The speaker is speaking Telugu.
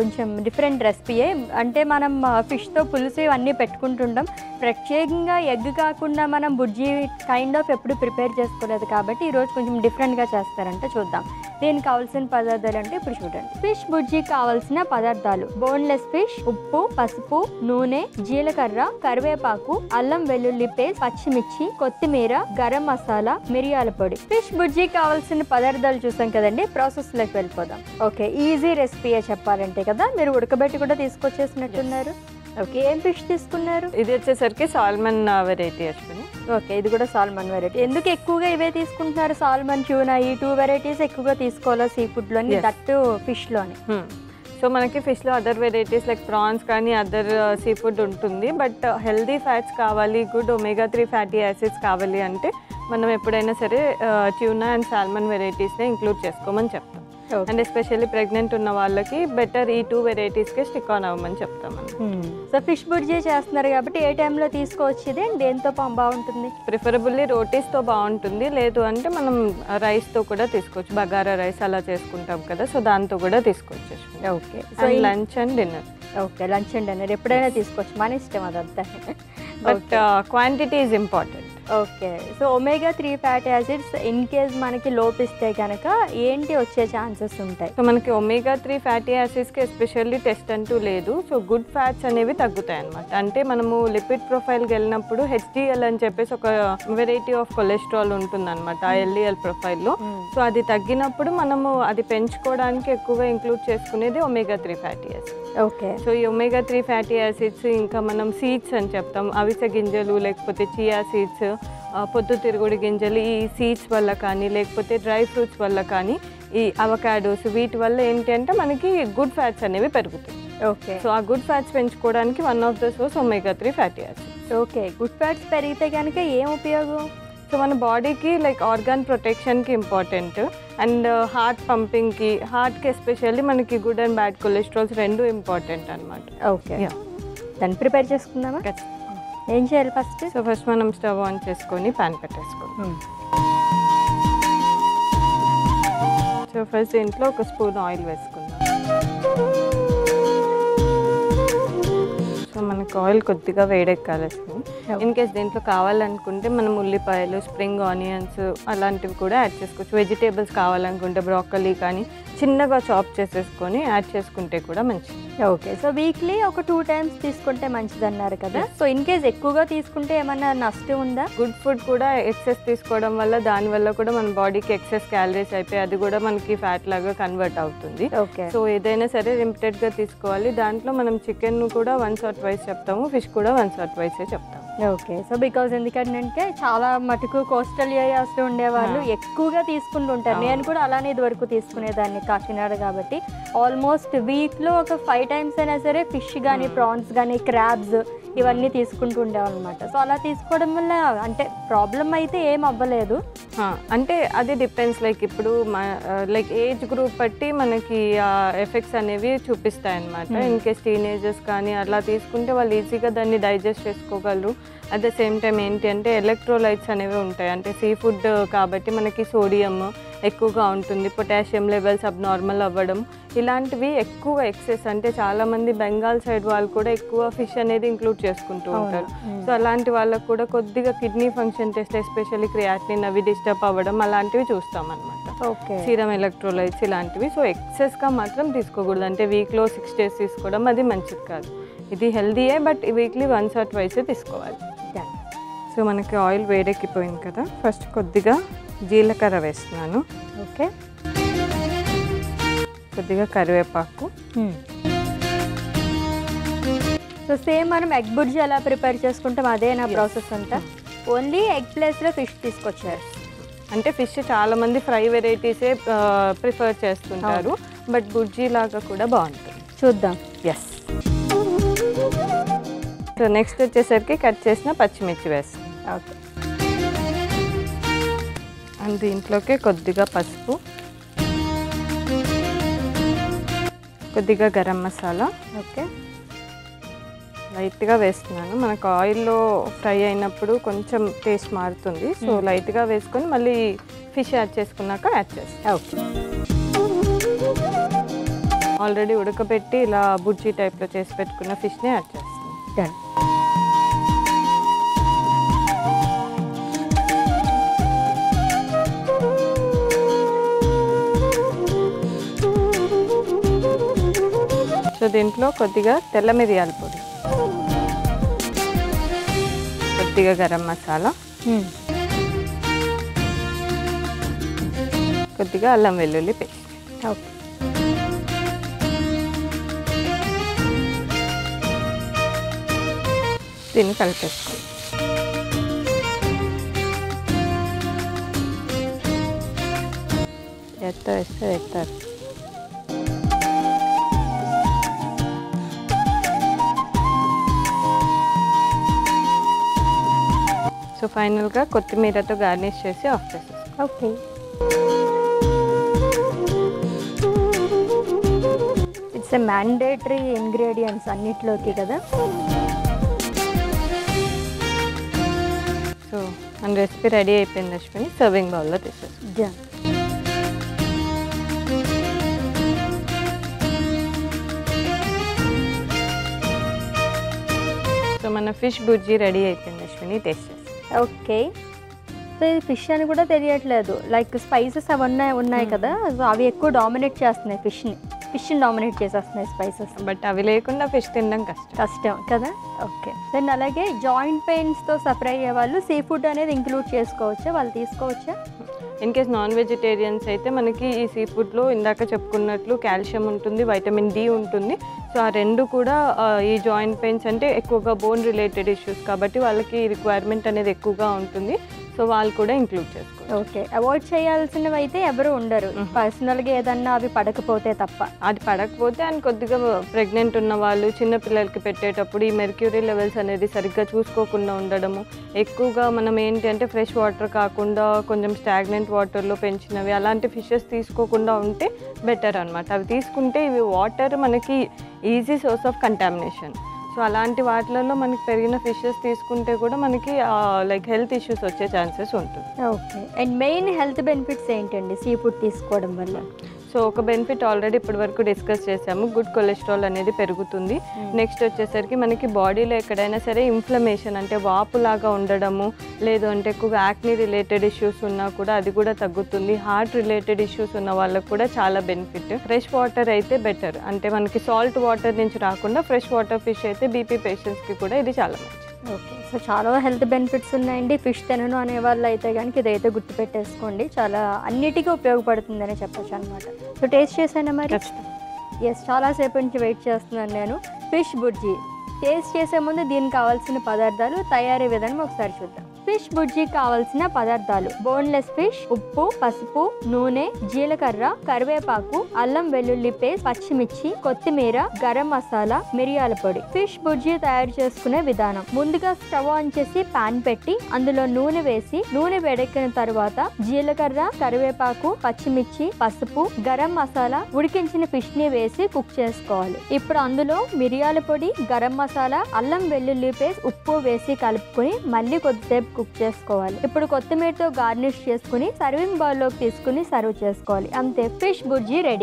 కొంచెం డిఫరెంట్ రెసిపీయే. అంటే మనం ఫిష్తో పులుసు ఇవన్నీ పెట్టుకుంటుంటాం. ప్రత్యేకంగా ఎగ్ కాకుండా మనం బుర్జీ కైండ్ ఆఫ్ ఎప్పుడు ప్రిపేర్ చేసుకోలేదు కాబట్టి ఈరోజు కొంచెం డిఫరెంట్గా చేస్తారంటే చూద్దాం. దీనికి కావాల్సిన పదార్థాలు అంటే ఇప్పుడు చూడండి. ఫిష్ బుర్జీకి కావాల్సిన పదార్థాలు: బోన్లెస్ ఫిష్, ఉప్పు, పసుపు, నూనె, జీలకర్ర, కరివేపాకు, అల్లం వెల్లుల్లి పేస్ట్, పచ్చిమిర్చి, కొత్తిమీర, గరం మసాలా, మిరియాల పొడి. ఫిష్ బుర్జీకి కావాల్సిన పదార్థాలు చూసాం కదండి. ప్రాసెస్లోకి వెళ్ళిపోదాం. ఓకే, ఈజీ రెసిపీయే చెప్పాలంటే కదా. మీరు ఉడకబెట్టి కూడా తీసుకొచ్చేసినట్టున్నారు. ఓకే, ఏం ఫిష్ తీసుకున్నారు? ఇది వచ్చేసరికి సాల్మన్ వెరైటీ అశ్విని. ఓకే, ఇది కూడా సాల్మన్ వెరైటీ. ఎందుకు ఎక్కువగా ఇవే తీసుకుంటున్నారు? సాల్మన్, ట్యూనా, ఈ 2 వెరైటీస్ ఎక్కువగా తీసుకోవాలా సీ ఫుడ్లోని, దట్టు ఫిష్లోని? సో మనకి ఫిష్లో అదర్ వెరైటీస్ లైక్ ప్రాన్స్ కానీ అదర్ సీ ఫుడ్ ఉంటుంది. బట్ హెల్దీ ఫ్యాట్స్ కావాలి, గుడ్ ఒమేగా 3 ఫ్యాటీ యాసిడ్స్ కావాలి అంటే మనం ఎప్పుడైనా సరే ట్యూనా అండ్ సాల్మన్ వెరైటీస్నే ఇంక్లూడ్ చేసుకోమని చెప్తాం. అండ్ ఎస్పెషల్లీ ప్రెగ్నెంట్ ఉన్న వాళ్ళకి బెటర్ ఈ 2 వెరైటీస్కే స్టిక్ ఆన్ అవ్వమని చెప్తాం. సో ఫిష్ బుర్జీ చేస్తున్నారు కాబట్టి ఏ టైంలో తీసుకోవచ్చు? ఇది దేంతో బాగుంటుంది? ప్రిఫరబుల్లీ రోటీస్తో బాగుంటుంది. లేదు అంటే మనం రైస్తో కూడా తీసుకోవచ్చు. బగారా రైస్ అలా చేసుకుంటాం కదా, సో దాంతో కూడా తీసుకోవచ్చు. Okay, so lunch and dinner. Okay, lunch and dinner ఎప్పుడైనా తీసుకోవచ్చు, మన ఇష్టం అదంతా. But quantity is important. Okay, so omega 3 fatty acids in case మనకి లోపిస్తే కనుక ఏంటి వచ్చే ఛాన్సెస్ ఉంటాయి? సో మనకి ఒమేగా 3 ఫ్యాటీ యాసిడ్స్కి ఎస్పెషల్లీ టెస్ట్ అంటూ లేదు. సో గుడ్ ఫ్యాట్స్ అనేవి తగ్గుతాయి అనమాట. అంటే మనము లిపిడ్ ప్రొఫైల్కి వెళ్ళినప్పుడు HDL అని చెప్పేసి ఒక వెరైటీ ఆఫ్ కొలెస్ట్రాల్ ఉంటుంది అనమాట ఆ LDL ప్రొఫైల్లో. సో అది తగ్గినప్పుడు మనము అది పెంచుకోవడానికి ఎక్కువగా ఇంక్లూడ్ చేసుకునేది omega 3 fatty acids. Okay, so ఈ ఒమేగా 3 ఫ్యాటీ యాసిడ్స్ ఇంకా మనం సీడ్స్ అని చెప్తాం, అవిసె గింజలు లేకపోతే చియా సీడ్స్, పొద్దుతిరుగుడు గింజలు, ఈ సీడ్స్ వల్ల కానీ లేకపోతే డ్రై ఫ్రూట్స్ వల్ల కానీ ఈ అవకాడోస్ వీటి వల్ల ఏంటి అంటే మనకి గుడ్ ఫ్యాట్స్ అనేవి పెరుగుతాయి. ఓకే, సో ఆ గుడ్ ఫ్యాట్స్ పెంచుకోవడానికి one of the source omega 3 fatty acids. Okay, good fats పెరిగితే కనుక ఏం ఉపయోగం? సో మన బాడీకి లైక్ ఆర్గాన్ ప్రొటెక్షన్కి ఇంపార్టెంట్ అండ్ హార్ట్ పంపింగ్కి, హార్ట్కి ఎస్పెషల్లీ మనకి గుడ్ అండ్ బ్యాడ్ కొలెస్ట్రాల్స్ రెండు ఇంపార్టెంట్ అనమాట. ఓకే, దాన్ని ప్రిపేర్ చేసుకుందామా? ఏం చేయాలి ఫస్ట్? సో ఫస్ట్ మనం స్టవ్ ఆన్ చేసుకొని ప్యాన్ పెట్టేసుకోవాలి. సో ఫస్ట్ దీంట్లో ఒక స్పూన్ ఆయిల్ వేసుకుందాం. సో మనకు ఆయిల్ కొద్దిగా వేడెక్కాలి. ఇన్ కేస్ దీంట్లో కావాలనుకుంటే మనం ఉల్లిపాయలు, స్ప్రింగ్ ఆనియన్స్ అలాంటివి కూడా యాడ్ చేసుకోవచ్చు. వెజిటేబుల్స్ కావాలనుకుంటే బ్రోకలీ కానీ చిన్నగా చాప్ చేసేసుకొని యాడ్ చేసుకుంటే కూడా మంచిది. ఓకే, సో వీక్లీ ఒక 2 టైమ్స్ తీసుకుంటే మంచిది అన్నారు కదా. సో ఇన్ కేస్ ఎక్కువగా తీసుకుంటే ఏమన్నా నష్టం ఉందా? గుడ్ ఫుడ్ కూడా ఎక్సెస్ తీసుకోవడం వల్ల దానివల్ల కూడా మన బాడీకి ఎక్సెస్ క్యాలరీస్ అయిపోయి అది కూడా మనకి ఫ్యాట్ లాగా కన్వర్ట్ అవుతుంది. ఓకే, సో ఏదైనా సరే లిమిటెడ్గా తీసుకోవాలి. దాంట్లో మనం చికెన్ కూడా 1 or 2 చెప్తాము, ఫిష్ కూడా 1 or 2 చెప్తాము. ఓకే, సో బికాజ్ ఎందుకంటే చాలా మటుకు కోస్టల్ ఏరియాస్లో ఉండేవాళ్ళు ఎక్కువగా తీసుకుంటుంటారు. నేను కూడా అలానే ఇది వరకు తీసుకునేదాన్ని కాకినాడ కాబట్టి. ఆల్మోస్ట్ వీక్లో ఒక 5 టైమ్స్ అయినా సరే ఫిష్ కానీ, ప్రాన్స్ కానీ, క్రాబ్స్ ఇవన్నీ తీసుకుంటూ ఉండేవాళ్ళనమాట. సో అలా తీసుకోవడం వల్ల అంటే ప్రాబ్లం అయితే ఏం అవ్వలేదు. అంటే అది డిపెండ్స్, లైక్ ఇప్పుడు లైక్ ఏజ్ గ్రూప్ బట్టి మనకి ఎఫెక్ట్స్ అనేవి చూపిస్తాయి అన్నమాట. ఇన్ కేస్ టీనేజర్స్ కానీ అలా తీసుకుంటే వాళ్ళు ఈజీగా దాన్ని డైజెస్ట్ చేసుకోగలరు. అట్ ద సేమ్ టైం ఏంటి అంటే ఎలక్ట్రోలైట్స్ అనేవి ఉంటాయి. అంటే సీ ఫుడ్ కాబట్టి మనకి సోడియం ఎక్కువగా ఉంటుంది, పొటాషియం లెవెల్స్ అబ్నార్మల్ అవ్వడం ఇలాంటివి ఎక్కువ ఎక్సెస్. అంటే చాలామంది బెంగాల్ సైడ్ వాళ్ళు కూడా ఎక్కువ ఫిష్ అనేది ఇంక్లూడ్ చేసుకుంటూ ఉంటారు. సో అలాంటి వాళ్ళకు కూడా కొద్దిగా kidney function test especially creatinine అవి డిస్టర్బ్ అవ్వడం అలాంటివి చూస్తాం అనమాట. సీరం ఎలక్ట్రోలైట్స్ ఇలాంటివి. సో ఎక్సెస్గా మాత్రం తీసుకోకూడదు. అంటే వీక్లో 6 days తీసుకోవడం అది మంచిది కాదు. ఇది హెల్దీయే, బట్ వీక్లీ 1 or 2 తీసుకోవాలి. సో మనకి ఆయిల్ వేడెక్కిపోయింది కదా, ఫస్ట్ కొద్దిగా జీలకర్ర వేస్తున్నాను. ఓకే, కొద్దిగా కరివేపాకు. సో సేమ్ మనం ఎగ్ బుర్జీ ఎలా ప్రిపేర్ చేసుకుంటాం అదే నా ప్రాసెస్ అంతా. ఓన్లీ ఎగ్ ప్లేస్లో ఫిష్ తీసుకొచ్చారు. అంటే ఫిష్ చాలామంది ఫ్రై వెరైటీసే ప్రిఫర్ చేస్తుంటారు, బట్ బుర్జీ లాగా కూడా బాగుంటుంది. చూద్దాం. ఎస్. సో నెక్స్ట్ వచ్చేసరికి కట్ చేసిన పచ్చిమిర్చి వేస్తాం. ఓకే, అండ్ దీంట్లోకి కొద్దిగా పసుపు, కొద్దిగా గరం మసాలా. ఓకే, లైట్గా వేస్తున్నాను. మనకు ఆయిల్లో ఫ్రై అయినప్పుడు కొంచెం టేస్ట్ మారుతుంది. సో లైట్గా వేసుకొని మళ్ళీ ఫిష్ యాడ్ చేసుకున్నాక యాడ్ చేస్తాం. ఓకే, ఆల్రెడీ ఉడకబెట్టి ఇలా బుర్జీ టైప్లో చేసి పెట్టుకున్న ఫిష్ని యాడ్ చేస్తాం. డన్. సో దీంట్లో కొద్దిగా తెల్ల మిరియాల పొడి, కొద్దిగా గరం మసాలా, కొద్దిగా అల్లం వెల్లుల్లి పేస్ట్. ఓకే. దీన్ని కలిపేసుకోండి. వేస్తే వేస్తారు. సో ఫైనల్గా కొత్తిమీరతో గార్నిష్ చేసి ఆఫ్ చేసేస్తాం. Okay. It's a mandatory ingredients అన్నిట్లోకి కదా. సో మన రెసిపీ రెడీ అయిపోయింది అశ్విని. సర్వింగ్ బౌల్లో తీసేస్తాం. సో మన ఫిష్ బుర్జీ రెడీ అయిపోయింది అశ్విని. టేస్ట్ చేస్తాం. ఓకే. సో ఇది ఫిష్ అని కూడా తెలియట్లేదు. లైక్ స్పైసెస్ అవన్నీ ఉన్నాయి కదా, సో అవి ఎక్కువ డామినేట్ చేస్తున్నాయి ఫిష్ని డామినేట్ చేసేస్తున్నాయి స్పైసెస్. బట్ అవి లేకుండా ఫిష్ తినడం కష్టం కదా. ఓకే. దెన్ అలాగే జాయింట్ పెయిన్స్తో సఫర్ అయ్యే వాళ్ళు సీ ఫుడ్ అనేది ఇంక్లూడ్ చేసుకోవచ్చా, వాళ్ళు తీసుకోవచ్చా? ఇన్ కేస్ నాన్ వెజిటేరియన్స్ అయితే మనకి ఈ సీ ఫుడ్లో ఇందాక చెప్పుకున్నట్లు కాల్షియం ఉంటుంది, వైటమిన్ డి ఉంటుంది. సో ఆ రెండు కూడా ఈ జాయింట్ పెయిన్స్ అంటే ఎక్కువగా బోన్ రిలేటెడ్ ఇష్యూస్ కాబట్టి వాళ్ళకి రిక్వైర్మెంట్ అనేది ఎక్కువగా ఉంటుంది. సో వాళ్ళు కూడా ఇంక్లూడ్ చేసుకోవాలి. ఓకే. అవాయిడ్ చేయాల్సినవి అయితే ఎవరు ఉండరు, పర్సనల్గా ఏదన్నా అవి పడకపోతే తప్ప. అది పడకపోతే అండ్ కొద్దిగా ప్రెగ్నెంట్ ఉన్న వాళ్ళు చిన్నపిల్లలకి పెట్టేటప్పుడు ఈ మెర్క్యూరీ లెవెల్స్ అనేది సరిగ్గా చూసుకోకుండా ఉండడము, ఎక్కువగా మనం ఏంటి అంటే ఫ్రెష్ వాటర్ కాకుండా కొంచెం స్టాగ్నెంట్ వాటర్లో పెంచినవి అలాంటి ఫిషెస్ తీసుకోకుండా ఉంటే బెటర్ అనమాట. అవి తీసుకుంటే ఇవి వాటర్ మనకి easy source of contamination. So అలాంటి వాటిలలో మనకి పెరిగిన ఫిషెస్ తీసుకుంటే కూడా మనకి లైక్ హెల్త్ ఇష్యూస్ వచ్చే ఛాన్సెస్ ఉంటుంది. Okay. And main health benefits ఏంటండి సీ ఫుడ్ తీసుకోవడం వల్ల? సో ఒక బెనిఫిట్ ఆల్రెడీ ఇప్పటి వరకు డిస్కస్ చేసాము, గుడ్ కొలెస్ట్రాల్ అనేది పెరుగుతుంది. నెక్స్ట్ వచ్చేసరికి మనకి బాడీలో ఎక్కడైనా సరే ఇన్ఫ్లమేషన్ అంటే వాపులాగా ఉండడము, లేదు అంటే ఎక్కువగా యాక్ని రిలేటెడ్ ఇష్యూస్ ఉన్నా కూడా అది కూడా తగ్గుతుంది. హార్ట్ రిలేటెడ్ ఇష్యూస్ ఉన్న వాళ్ళకు కూడా చాలా బెనిఫిట్. ఫ్రెష్ వాటర్ అయితే బెటర్, అంటే మనకి సాల్ట్ వాటర్ నుంచి రాకుండా ఫ్రెష్ వాటర్ ఫిష్ అయితే బీపీ పేషెంట్స్కి కూడా ఇది చాలా మంచిది. ఓకే. సో చాలా హెల్త్ బెనిఫిట్స్ ఉన్నాయండి. ఫిష్ తినను అనే వాళ్ళు అయితే కనుక ఇదైతే గుర్తుపెట్టేసుకోండి, చాలా అన్నిటికీ ఉపయోగపడుతుందని చెప్పచ్చు అనమాట. సో టేస్ట్ చేశానా మరి? ఎస్, చాలాసేపు నుంచి వెయిట్ చేస్తున్నాను నేను. ఫిష్ బుర్జీ టేస్ట్ చేసే ముందు దీనికి కావాల్సిన పదార్థాలు, తయారీ విధానం ఒకసారి చూద్దాం. ఫిష్ బుర్జీకి కావాల్సిన పదార్థాలు: బోన్లెస్ ఫిష్, ఉప్పు, పసుపు, నూనె, జీలకర్ర, కరివేపాకు, అల్లం వెల్లుల్లి పేస్ట్, పచ్చిమిర్చి, కొత్తిమీర, గరం మసాలా, మిరియాల పొడి. ఫిష్ బుర్జీ తయారు చేసుకునే విధానం: ముందుగా స్టవ్ ఆన్ చేసి పాన్ పెట్టి అందులో నూనె వేసి, నూనె వేడెక్కిన తర్వాత జీలకర్ర, కరివేపాకు, పచ్చిమిర్చి, పసుపు, గరం మసాలా, ఉడికించిన ఫిష్ ని వేసి కుక్ చేసుకోవాలి. ఇప్పుడు అందులో మిరియాల పొడి, గరం మసాలా, అల్లం వెల్లుల్లి పేస్ట్, ఉప్పు వేసి కలుపుకొని మళ్ళీ కొద్దిసేపు కుక్ చేసుకోవాలి. ఇప్పుడు కొత్తిమీరతో గార్నిష్ చేసుకుని సర్వింగ్ బౌల్ లోకి తీసుకుని సర్వ్ చేసుకోవాలి. అంతే, ఫిష్ బుర్జీ రెడీ.